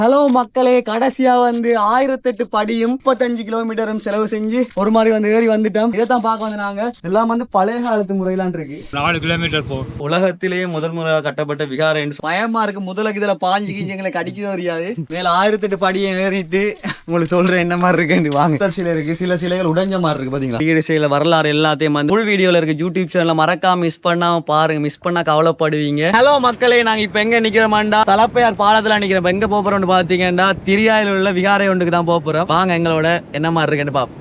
Hello மக்களே, கடைசியா வந்து 1008 படியும் 35 கிலோமீட்டரும் செலவு செஞ்சு ஒரு மாதிரி வந்து ஏறி வந்துட்டோம். இதைத்தான் பார்க்க வந்து நாங்க எல்லாம் வந்து பழைய காலத்து முறையிலான் இருக்கு. 4 கிலோமீட்டர் போ. உலகத்திலேயே முதல் முறையாக கட்டப்பட்ட விகாரம் பயமா இருக்கு. முதலுக்கு இதுல பாஞ்சு எங்களுக்கு அடிக்க தெரியாது. மேல 1008 படியை ஏறிட்டு உங்களுக்கு சொல்றேன் என்ன மாதிரி இருக்குன்னு. வாங்க. சில இருக்கு, சில சிலைகள் உடைஞ்ச மாதிரி இருக்கு. பாத்தீங்களா, வீடு சில வரலாறு எல்லாத்தையும் வந்து ஃபுல் வீடியோல இருக்கு. யூடியூப் சேனல்ல மறக்காம மிஸ் பண்ணாம பாருங்க. மிஸ் பண்ணா கவலைப்படுவீங்க. ஹலோ மக்களே, நாங்க இப்ப எங்க நிக்கிறோமாண்டா, சலப்பையார் பாலத்துல நிக்கிறோம். எங்க போறோம் பாத்தீங்கன்னா திரியாயில் உள்ள விகாரை ஒன்றுக்கு தான் போறோம். வாங்க எங்களோட என்ன மாதிரி இருக்குன்னு பாப்போம்.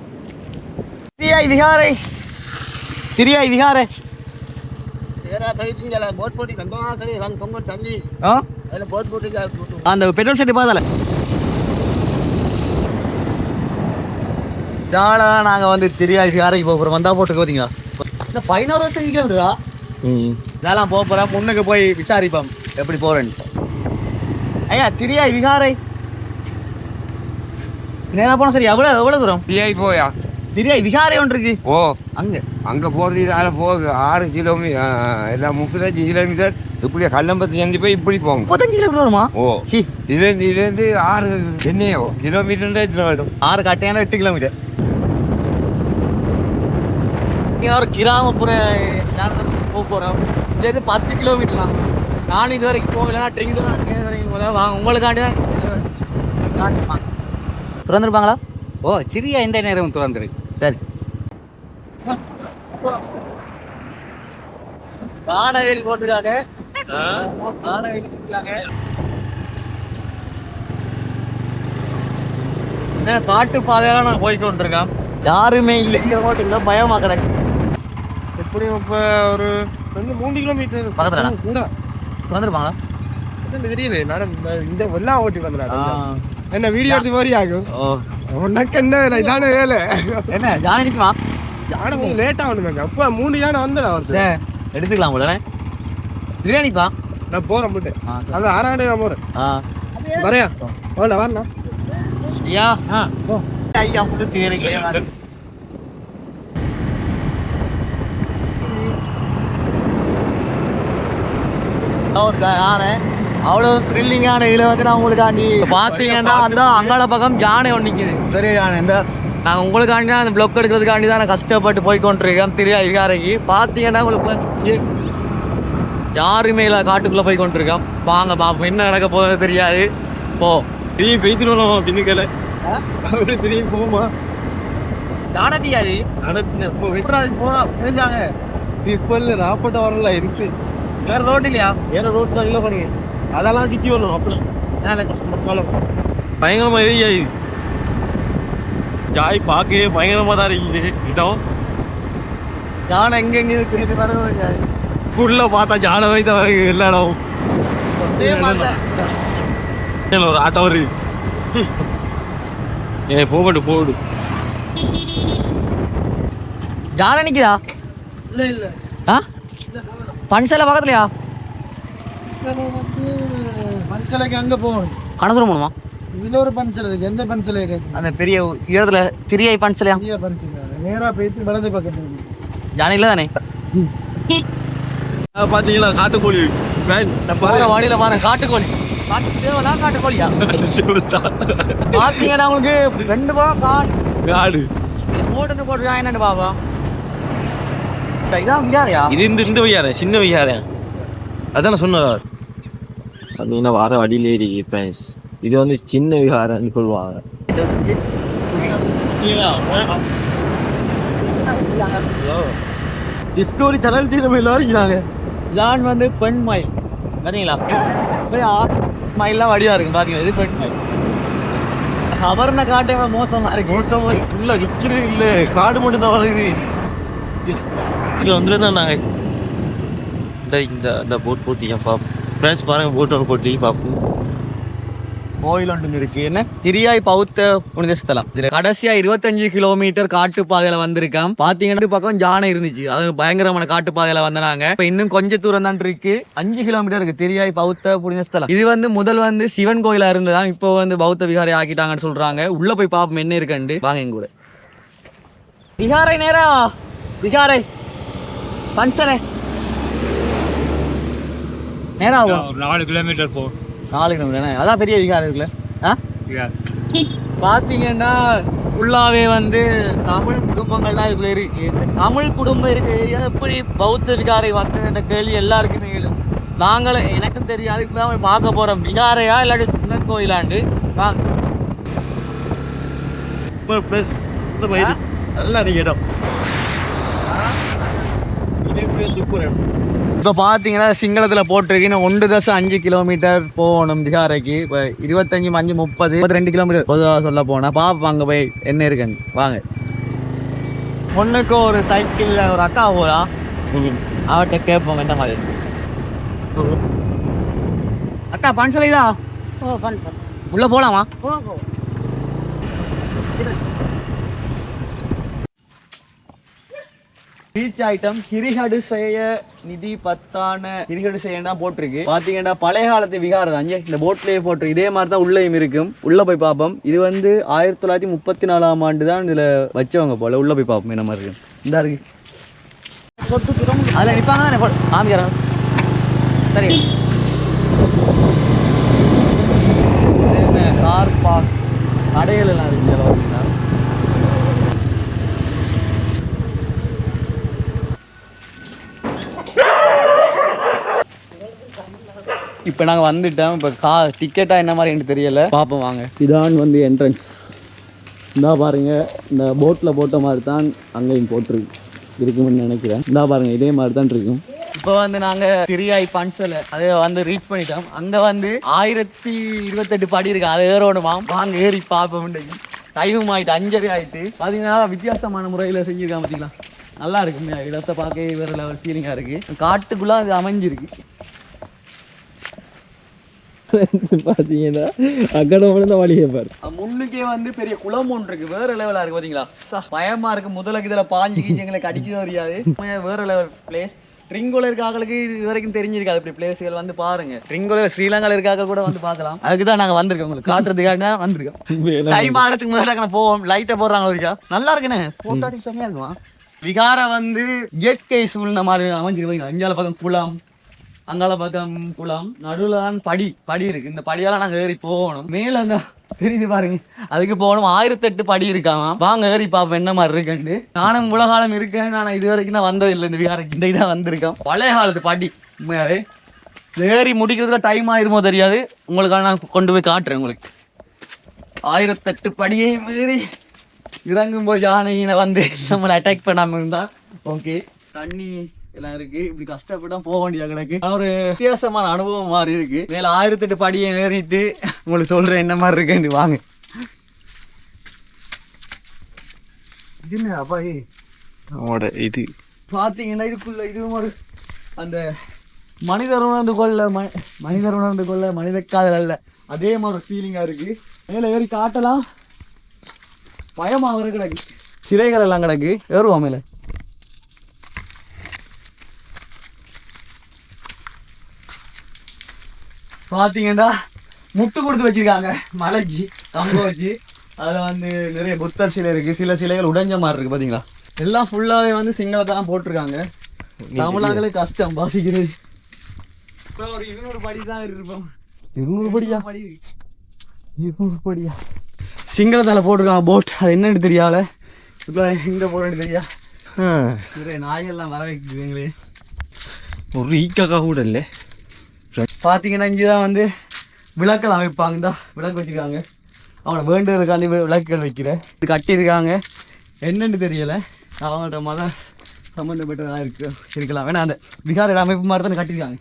திரியாய் விகாரை, திரியாய் விகாரை. அந்த பெட்ரோல் செட்டு பார்த்தல நாங்க வந்து திரியாய் விகாரைக்கு போறோம். வந்தா போட்டுக்கு பாத்தீங்களா, இந்த 11 வருஷம் கிலோமீட்டரா இதெல்லாம் போறோம். முன்னுக்கு போய் விசாரிப்போம் எப்படி போறேன்னு. ஐயா, திரியாய் விகாரை நேரா போனா சரி. எவ்வளவு தூரம்? திரியாய் போயா, திரியாய் விகாரை ஒன்று இருக்கு. ஓ அங்க போறது இதால போகுது 6 கிலோமீட்டர், எல்லாம் 35 கிலோமீட்டர். இப்படி கல்லம்பத்து செஞ்சு போய் இப்படி போங்க. 35 கிலோமீட்டர் வருமா? ஓ இதுலேருந்து 6 என்னையோ கிலோமீட்டர் தான் வரும். 6 கட்டையான 8 கிலோமீட்டர். ஒரு கிராமப்புற போறோம். இது 10 கிலோமீட்டர் தான். நான் இது வரைக்கும் போகலன்னா ட்ரெயின் தான் வாங்க. உங்களுக்காண்டி தான் திறந்துருப்பாங்களா? ஓ, சிறிய எந்த நேரம் திறந்துருக்கு. சரி. காணவேலி போட்டுருக்காங்க. காட்டு பாதையெல்லாம் நான் போயிட்டு வந்துருக்கேன். யாருமே இல்லைங்கிற போட்டு பயமா கிடக்கு. எப்படியும் இப்போ ஒரு 3 கிலோமீட்டர் பக்கத்துல கூட திறந்துருப்பாங்களா? தெரியல. இந்த எல்லாம் ஓட்டி வந்துடுறாங்க. என்ன வீடியோ எடுத்து மாதிரி ஆகும். உனக்கு என்ன வேலை? இதான வேலை. என்ன யானை நிற்குமா? யானை வந்து லேட்டாக வந்துங்க. அப்போ 3 யானை வந்துடா வருது. எடுத்துக்கலாம் போல. பிரியாணிப்பா நான் போகிறேன் போட்டு அந்த 6ஆம் தேதி போகிறேன். வரையா வரண்ணா. ஐயா ஐயா வந்து தேவையில்லை. அவ்வளவு த்ரில்லிங்கான இதுல வந்து நான் உங்களுக்காண்டி பாத்தீங்கன்னா அந்த அங்காள பக்கம் யானை ஒன்று நிக்குது. சரி, யானை இந்த நாங்கள் உங்களுக்காண்டி தான் அந்த பிளாக் எடுக்கிறதுக்காண்டி தான் நான் கஷ்டப்பட்டு போய்கொண்டிருக்கேன். திரியாய் விகாரைக்கு பார்த்தீங்கன்னா உங்களுக்கு யாருமே இல்லை, காட்டுக்குள்ளே போய்கொண்டிருக்கோம். வாங்க பாப்போம் என்ன நடக்க போகுது தெரியாது. போ திடீர்னு பெய்துருவோம் அப்படின்னு கேள திடீர்னு போகுமா யானதியாரி போறாங்க. இப்போ இல்லை 40 வரல இருக்கு. வேற ரோட் இல்லையா? வேற ரோட் தான் இல்லை பாருங்க. அதெல்லாம் சுற்றி வரணும். அப்புறம் பயங்கரமா ஏரியாயி ஜாய் பார்க்கவே பயங்கரமா தான் இருக்குது. இடம் யானை எங்கெங்க இருக்கு உள்ள பார்த்தா ஜான வைத்த எல்லா இடம். ஒரு ஆட்டோ வருது. போகட்டு யானை நிக்குதா? இல்லை இல்லை பன்சலை பக்கத்துலையா? பன்சலைக்கு அங்கே போகணும். அனந்தரம் போகணுமா? இதுல ஒரு பன்சலை இருக்கு. எந்த பன்சலை இருக்கு? அந்த பெரிய இடத்துல திரியாய் பன்சலையா? நேராக போயிட்டு வலது பக்கத்துல யானை இல்லை தானே? பாத்தீங்களா காட்டுக்கோழி வாடியில பாருங்க காட்டுக்கோழி. காட்டுக்கோழியா பாத்தீங்கன்னா உங்களுக்கு 2 பக்கம் காடு போட்டு போட்டு என்னன்னு பாப்பா. இதான் விகாரையா? இது இந்த விகாரம், சின்ன விகாரம். அதான் சொன்னார். பார்த்தீங்கன்னா வர வழியிலே இருக்கு ஃப்ரெண்ட்ஸ். இது வந்து சின்ன விகாரம்னு சொல்லுவாங்க. டிஸ்கவரி சேனல் தீர்வு எல்லாரும் இருக்கிறாங்க. ஜான் வந்து பெண் மயில் சரிங்களா? மயிலாம் வடிவா இருக்கு பாத்தீங்கன்னா. இது பெண் மயில். அவர்ன காட்டே மோசமா இருக்கு. மோசமா ஃபுல்லா நிற்கிறது இல்லை, காடு மட்டும் தான் வருது. இது வந்துட்டு தான் நாங்கள் இந்த போட் போட்டிங்க ஃப்ரெண்ட்ஸ் பாருங்கள். போட் ஒன்று போட்டி பார்ப்போம். கோயில் ஒன்று இருக்கு. என்ன திரியாய் பௌத்த புனித ஸ்தலம். கடைசியா 25 கிலோமீட்டர் காட்டு பாதையில வந்திருக்கான். பாத்தீங்கன்னா பக்கம் யானை இருந்துச்சு. அது பயங்கரமான காட்டு பாதையில வந்தாங்க. இப்ப இன்னும் கொஞ்சம் தூரம் தான் இருக்கு. 5 கிலோமீட்டர் இருக்கு திரியாய் பௌத்த புனித ஸ்தலம். இது வந்து முதல் வந்து சிவன் கோயிலா இருந்ததா, இப்போ வந்து பௌத்த விகாரை ஆக்கிட்டாங்கன்னு சொல்றாங்க. உள்ள போய் பாப்போம் என்ன இருக்குன்னு. வாங்க எங்க கூட. விகாரை நேரா விகாரை பஞ்சனை நேரா 4 கிலோமீட்டர் போ. 4 கிலோமீட்டர். அதான் பெரிய விகாரம் இருக்குல்ல. பாத்தீங்கன்னா ஃபுல்லாவே வந்து தமிழ் குடும்பங்கள் தான் இதுல இருக்கு. இந்த தமிழ் குடும்பம் இருக்கு எப்படி பௌத்த விகாரை வந்து என்ற கேள்வி எல்லாருக்குமே எழும். நாங்களும் எனக்கும் தெரியாது, இப்பதான் பார்க்க போறோம் விகாரையா இல்லாட்டி சிவன் கோயிலாண்டு வாங்க. நல்லா இடம் இப்போ பார்த்தீங்கன்னா சிங்களத்தில் போட்டிருக்கு இன்னும் 1.5 கிலோமீட்டர் போகணும் விகாரைக்கு. இப்போ 25, 5, 30, 32 கிலோமீட்டர் பொதுவாக சொல்ல போனால் பார்ப்போம் அங்கே போய் என்ன இருக்குன்னு வாங்க. பொண்ணுக்கு ஒரு சைக்கிளில் ஒரு அக்கா போதா அவட்ட கேட்போங்க என்ன மாதிரி. அக்கா பன்சலைதா உள்ள போலாமா? பீச் ஐட்டம் கிரிகடு செய்ய நிதி பத்தான கிரிகடு செய்ய போட்டிருக்கு. பாத்தீங்கன்னா பழைய காலத்து விகாரம் தான் இந்த போட்லயே போட்டிருக்கு. இதே மாதிரி தான் உள்ளேயும் இருக்கும். உள்ள போய் பார்ப்போம். இது வந்து 1934ஆம் ஆண்டு தான் இதுல வச்சவங்க போல. உள்ள போய் பார்ப்போம் என்ன மாதிரி இருக்கு. இந்த இருக்கு அதில் நிற்பாங்க ஆமிக்கிறாங்க. சரி கார் பார்க் கடைகள் எல்லாம் இருக்கு. இப்போ நாங்கள் வந்துட்டோம். இப்போ டிக்கெட்டாக என்ன மாதிரி எனக்கு தெரியலை, பார்ப்போம் வாங்க. இதான் வந்து என்ட்ரன்ஸ். இந்தா பாருங்க, இந்த போட்டில் போட்ட மாதிரி தான் அங்கேயும் போட்டிருக்கு இருக்குன்னு நினைக்கிறேன். இந்தா பாருங்க, இதே மாதிரி தான் இருக்கும். இப்போ வந்து நாங்கள் திரியாய் பன்சலை அதை வந்து ரீச் பண்ணிட்டோம். அங்கே வந்து 1028 படி இருக்கு. அதை ஏறோணுமாம். வாங்க ஏறி பார்ப்போம். டைமும் ஆகிட்டு 5:30 ஆகிட்டு. பார்த்தீங்கன்னா வித்தியாசமான முறையில் செஞ்சுருக்காங்க. பார்த்தீங்களா, நல்லா இருக்குங்க. இடத்தை பார்க்க வேறு லெவல் ஃபீலிங்காக இருக்குது. காட்டுக்குள்ளே அது அமைஞ்சிருக்கு. பார்த்தீங்கன்னா அக்கடமான வழியை பாரு. முன்னுக்கே வந்து பெரிய குளம் ஒன்று இருக்கு. வேற லெவலா இருக்கு. பாத்தீங்களா, பயமா இருக்கு. முதலுக்கு இதுல பாஞ்சு எங்களுக்கு அடிக்க தெரியாது. வேற லெவல் பிளேஸ். ட்ரிங்கோல இருக்காங்களுக்கு இது வரைக்கும் தெரிஞ்சிருக்காது இப்படி பிளேஸ்கள். வந்து பாருங்க, ட்ரிங்கோல ஸ்ரீலங்கால இருக்காங்க கூட வந்து பார்க்கலாம். அதுக்குதான் நாங்க வந்திருக்கோம், உங்களுக்கு காட்டுறதுக்காக தான் வந்திருக்கோம். டைம் ஆகிறதுக்கு முதல்ல போவோம். லைட்டை போடுறாங்க இருக்கா, நல்லா இருக்குண்ணே. போட்டோ செம்மையா இருக்குமா. விகாரா வந்து இயற்கை சூழ்நிலை மாதிரி அமைஞ்சிருக்கீங்க. அஞ்சால பக்கம் குளம், அங்கால பக்கம் குளம், நடுவில் தான் படி இருக்கு. இந்த படியெல்லாம் நாங்கள் ஏறி போகணும். மேலே அந்த தெரியுது பாருங்க, அதுக்கு போகணும். 1008 படி இருக்காம. வாங்க ஏறி பார்ப்போம் என்ன மாதிரி இருக்குன்னு. நானும் உலகாலம் இருக்கேன், நான் இது வரைக்கும் நான் வந்ததில்லை இந்த விகாரைக்கு. இந்த இதாக வந்திருக்கேன். பழைய காலத்து படி உண்மையாவே. ஏறி முடிக்கிறதுல டைம் ஆயிருமோ தெரியாது. உங்களுக்காக நான் கொண்டு போய் காட்டுறேன். உங்களுக்கு 1008 படியை மீறி இறங்கும்போது யானையினை வந்து நம்மளை அட்டாக் பண்ணாமல் இருந்தா ஓகே. தண்ணி எல்லாம் இருக்கு. இப்படி கஷ்டப்பட்டு போக வேண்டிய கிடக்கு. ஒரு வித்தியாசமான அனுபவம் மாதிரி இருக்கு. மேல 1008 படியை ஏறிட்டு உங்களுக்கு சொல்றேன் என்ன மாதிரி இருக்குன்னு வாங்க. இது பாத்தீங்கன்னா இதுக்குள்ள இதுவும் ஒரு அந்த மனிதர் உணர்ந்து கொள்ள மனித காதல் அல்ல, அதே மாதிரி ஃபீலிங்கா இருக்கு. மேல ஏறி காட்டலாம். பயமா வர கிடக்கு. சிலைகள் எல்லாம் கிடக்கு. ஏறுவோம் மேல. பார்த்தீங்கன்னா முட்டு கொடுத்து வச்சிருக்காங்க மலைக்கு கம்ப வச்சு. அதில் வந்து நிறைய புத்தர் சிலை இருக்குது. சில சிலைகள் உடைஞ்ச மாதிரி இருக்குது. பார்த்தீங்களா, எல்லாம் ஃபுல்லாகவே வந்து சிங்களத்தை தான் போட்டிருக்காங்க. தமிழாங்களே கஷ்டம் வாசிக்கிறது. இப்போ ஒரு 200 படி தான் இருப்போம். 200 படியா சிங்களத்தால் போட்டிருக்காங்க போட். அது என்னன்னு தெரியாத. இப்போ எங்கே போகிறேன்னு தெரியா. நிறைய நாயெல்லாம் வர வைக்கிறீங்களே. ஒரு ஈக்காக்கா கூட இல்லை. பார்த்தீங்கன்னா இங்கே தான் வந்து விளக்கெல்லாம் வைப்பாங்க. தான் விளக்கு வச்சுருக்காங்க. அவனை வேண்டுறதுக்காண்டி விளக்குகள் வைக்கிறேன். இது கட்டியிருக்காங்க. என்னென்னு தெரியலை. அவங்கள்ட்ட மத சம்மந்தப்பட்டதாக இருக்கலாம். வேணா அந்த விகார அமைப்பு மாதிரி தானே கட்டியிருக்காங்க.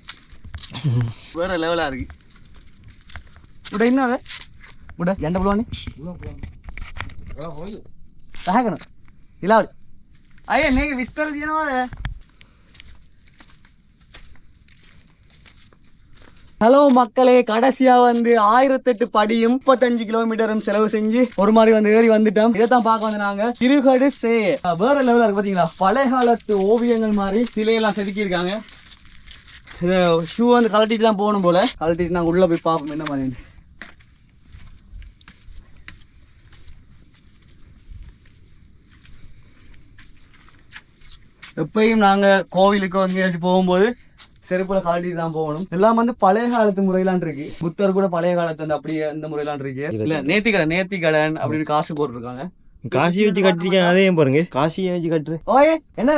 வேறு லெவலாக இருக்குது. விட இன்னும் அதை விட எண்ட புள்வானே சகணும் இல்லை ஐயா நீங்கள் விஸ்பர் அதை. ஹலோ மக்களே, கடைசியா வந்து 1008 படியும் 35 கிலோமீட்டரும் செலவு செஞ்சு ஒரு மாதிரி வந்து ஏறி வந்துட்டோம். இதைத்தான் பார்க்க வந்து நாங்க கிரிகடு செய்ய. வேற லெவலா இருக்கு. பாத்தீங்களா, பழைய காலத்து ஓவியங்கள் மாதிரி சிலையெல்லாம் செதுக்கி இருக்காங்க. இதை ஷூ வந்து கழட்டிட்டு தான் போகணும் போல. கழட்டிட்டு நாங்கள் உள்ள போய் பார்ப்போம் என்ன மாதிரி. எப்பயும் நாங்கள் கோவிலுக்கு வந்து போகும்போது செருப்புல கழட்டி தான் போகணும். எல்லாம் வந்து பழைய காலத்து முறையெல்லாம் இருக்கு. புத்தர் கூட பழைய காலத்து அந்த அப்படியே இந்த முறையெல்லாம் இருக்கு. இல்ல நேர்த்திக்கடன் அப்படின்னு காசு போட்டுருக்காங்க. காசி வச்சு கட்டிருக்கேன், அதையும் பாருங்க. காசியை வச்சு கட்டுறேன். ஓயே என்ன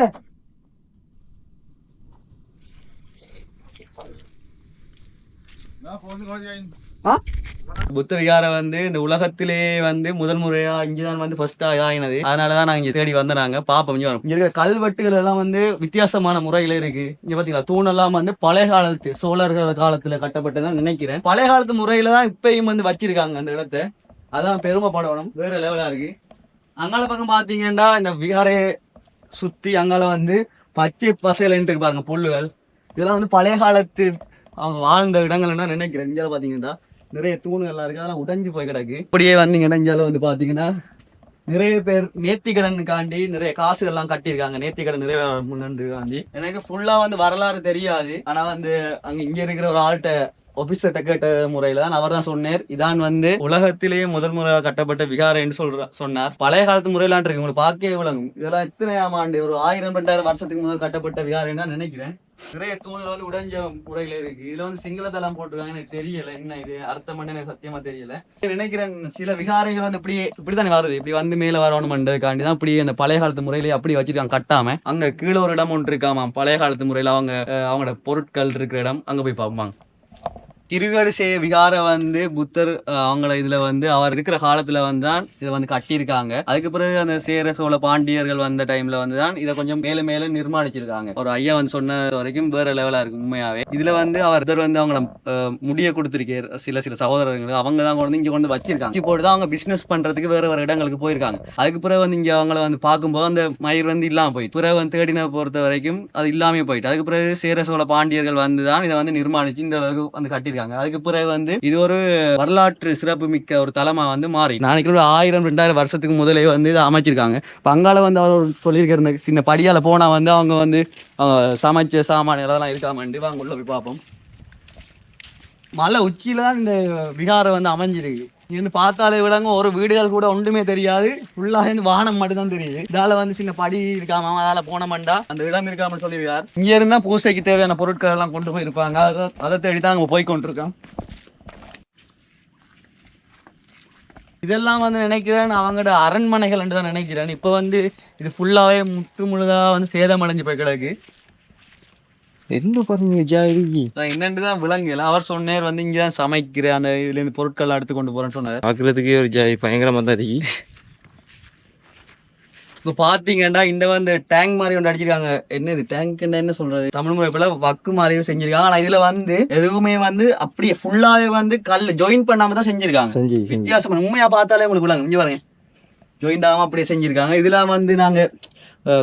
புத்த விகாரம் வந்து இந்த உலகத்திலே வந்து முதல் முறையா இங்கதான் வந்து ஃபர்ஸ்டா ஆயினது. அதனாலதான் நாங்க இங்க தேடி வந்தாங்க. பாப்போம் இங்க இருக்கிற கல்வெட்டுகள் எல்லாம் வந்து வித்தியாசமான முறையில இருக்கு. இங்க பாத்தீங்களா தூணெல்லாம் வந்து பழைய காலத்து சோழர்கள் காலத்துல கட்டப்பட்டதான் நினைக்கிறேன். பழைய காலத்து முறையில தான் இப்பயும் வந்து வச்சிருக்காங்க அந்த இடத்த. அதான் பெருமைப்படணும். வேற லெவலா இருக்கு. அங்கால பக்கம் பாத்தீங்கன்னா இந்த விகாரையை சுத்தி அங்கால வந்து பச்சை பசையில பாருங்க புல்லுகள். இதெல்லாம் வந்து பழைய காலத்து அவங்க வாழ்ந்த இடங்கள்னா நினைக்கிறேன். இங்கே பாத்தீங்கன்னா நிறைய தூணுகள்லாம் இருக்கு, அதெல்லாம் உடைஞ்சு போய் கிடக்கு. இப்படியே வந்தீங்கன்னா இந்தியாவில் வந்து பாத்தீங்கன்னா நிறைய பேர் நேர்த்திக்கடனுக்காண்டி நிறைய காசுகள்லாம் கட்டியிருக்காங்க. நேர்த்திக்கடன் நிறைவேறாண்டி எனக்கு ஃபுல்லா வந்து வரலாறு தெரியாது. ஆனா வந்து இங்க இருக்கிற ஒரு ஆள்கிட்ட ஆபீசர்கிட்ட கேட்ட முறையில தான் அவர் தான் சொன்னார், இதான் வந்து உலகத்திலேயே முதல் முறையாக கட்டப்பட்ட விகாரைன்னு சொன்னார். பழைய காலத்து முறையெல்லாம் இருக்கு, உங்களுக்கு பார்க்கவே விளங்கும். இதெல்லாம் எத்தனையாம் ஆண்டு, ஒரு 1000-2000 வருஷத்துக்கு முதல் கட்டப்பட்ட விகாரைன்னு தான் நினைக்கிறேன். நிறைய தூண்கள் வந்து உடைஞ்ச முறையில இருக்கு. இதுல வந்து சிங்களத்தெல்லாம் போட்டிருக்காங்க, எனக்கு தெரியல என்ன இது அர்த்தம் பண்ண, எனக்கு சத்தியமா தெரியல. நினைக்கிறேன் சில விகாரைகள் வந்து இப்படித்தானே வருது, இப்படி வந்து மேல வரணும்ன்றதுக்காண்டி தான் இப்படி அந்த பழைய காலத்து முறையிலேயே அப்படி வச்சிருக்காங்க கட்டாம. அங்க கீழே ஒரு இடம் ஒன்று இருக்காமா பழைய காலத்து முறையில அவங்களோட பொருட்கள் இருக்கிற இடம், அங்க போய் பார்ப்பாங்க. திருகரிசை விகாரம் வந்து புத்தர் அவங்கள இதுல வந்து அவர் இருக்கிற காலத்துல வந்து தான் இதை வந்து கட்டியிருக்காங்க. அதுக்கு பிறகு அந்த சேர சோழ பாண்டியர்கள் வந்த டைம்ல வந்து தான் இதை கொஞ்சம் மேல மேல நிர்மாணிச்சிருக்காங்க. ஒரு ஐயா வந்து சொன்ன வரைக்கும் வேற லெவலா இருக்கு உண்மையாவே. இதுல வந்து அவர் வந்து அவங்கள முடிய கொடுத்திருக்காரு சில சகோதரர்கள், அவங்க தான் கொண்டு இங்க கொண்டு வச்சிருக்காங்க. போட்டுதான் அவங்க பிசினஸ் பண்றதுக்கு வேற வேற இடங்களுக்கு போயிருக்காங்க. அதுக்கு பிறகு வந்து இங்க அவங்கள வந்து பார்க்கும்போது அந்த மயிர் வந்து இல்லாம போயிட்டு, பிறகு வந்து தேடின பொறுத்த வரைக்கும் அது இல்லாமே போயிட்டு, அதுக்கு பிறகு சேர சோழ பாண்டியர்கள் வந்து தான் இதை வந்து நிர்மாணிச்சு இந்த அளவுக்கு வந்து கட்டியிருக்காங்க. அதுக்கு பிறகு வந்து இது ஒரு வரலாற்று சிறப்பு மிக்க ஒரு தலமா வந்து மாறி நாளைக்கு 1000-2000 வருஷத்துக்கு முதலே வந்து இதை அமைச்சிருக்காங்க. பங்கால வந்து அவர் சொல்லியிருக்கிற சின்ன படியால போனா வந்து அவங்க வந்து சமைச்ச சாமான எல்லாம் இருக்காமண்டு வாங்க உள்ள போய் பார்ப்போம். மலை உச்சியில தான் இந்த விகாரம் வந்து அமைஞ்சிருக்கு. இருந்து பார்த்தாலே விளங்க ஒரு வீடுகள் கூட ஒன்றுமே தெரியாது, ஃபுல்லா இருந்து வானம் மட்டும் தான் தெரியுது. இதால வந்து சின்ன படி இருக்காம அதால போனமாண்டா அந்த இடம் இருக்காம சொல்லிடுவார். இங்க இருந்தா பூசைக்கு தேவையான பொருட்கள் எல்லாம் கொண்டு போயிருப்பாங்க, அதை தேடிதான் அங்க போய் கொண்டிருக்கோம். இதெல்லாம் வந்து நினைக்கிறேன் அவங்களோட அரண்மனைகள் தான் நினைக்கிறேன். இப்ப வந்து இது ஃபுல்லாவே முழுதா வந்து சேதமடைஞ்சு போய் கிடக்கு. என்ன பாருங்க ஜாதி என்னன்னுதான் விளங்கல. அவர் சொன்னார் வந்து இங்கதான் சமைக்கிற அந்த இதுல இருந்து பொருட்கள் எடுத்து கொண்டு போறேன்னு சொன்னார். பாக்குறதுக்கே ஒரு ஜாதி பயங்கரமா தான் இருக்கு. இப்ப பாத்தீங்கன்னா இந்த வந்து டேங்க் மாதிரி ஒன்று அடிச்சிருக்காங்க. என்னது டேங்க் என்ன சொல்றது தமிழ் முறைப்பட வக்கு மாதிரியும் செஞ்சிருக்காங்க. ஆனா இதுல வந்து எதுவுமே வந்து அப்படியே ஃபுல்லாவே வந்து கல் ஜாயின் பண்ணாம தான் செஞ்சிருக்காங்க. வித்தியாசம் உண்மையா பார்த்தாலே உங்களுக்கு விளங்கும். இங்க பாருங்க, ஜாயின் ஆகாம அப்படியே செஞ்சிருக்காங்க. இதுல வந்து நாங்க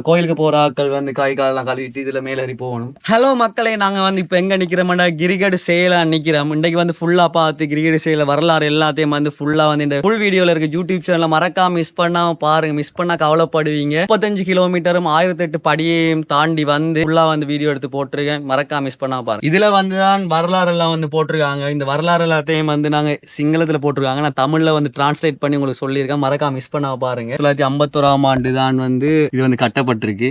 கோயிலுக்கு போற ஆட்கள் வந்து கை காலெல்லாம் கழுவிட்டு இதுல மேலேறி போகணும். ஹலோ மக்களே, நாங்க வந்து இப்ப எங்க நிக்கிறோம்டா கிரிகெட் சேல நிக்கிறோம். இன்னைக்கு வந்து ஃபுல்லா பார்த்து கிரிகெட் சேல வரலாறு எல்லாத்தையும் வந்து ஃபுல்லா வந்து இந்த ஃபுல் வீடியோல இருக்கு யூடியூப் சேனல்ல, மறக்காம மிஸ் பண்ணாம பாருங்க. மிஸ் பண்ணா கவலைப்படுவீங்க. 35 கிலோமீட்டரும் 1008 படியையும் தாண்டி வந்து ஃபுல்லா வந்து வீடியோ எடுத்து போட்டிருக்கேன், மறக்காம மிஸ் பண்ணாம பாருங்க. இதுல வந்துதான் வரலாறு எல்லாம் வந்து போட்டிருக்காங்க. இந்த வரலாறு எல்லாத்தையும் வந்து நாங்க சிங்களத்துல போட்டிருக்காங்க, நான் தமிழ்ல வந்து டிரான்ஸ்லேட் பண்ணி உங்களுக்கு சொல்லியிருக்கேன், மறக்காம மிஸ் பண்ணாம பாருங்க. 1951ஆம் ஆண்டு தான் வந்து இது வந்து கட்டப்பட்டிருக்கு.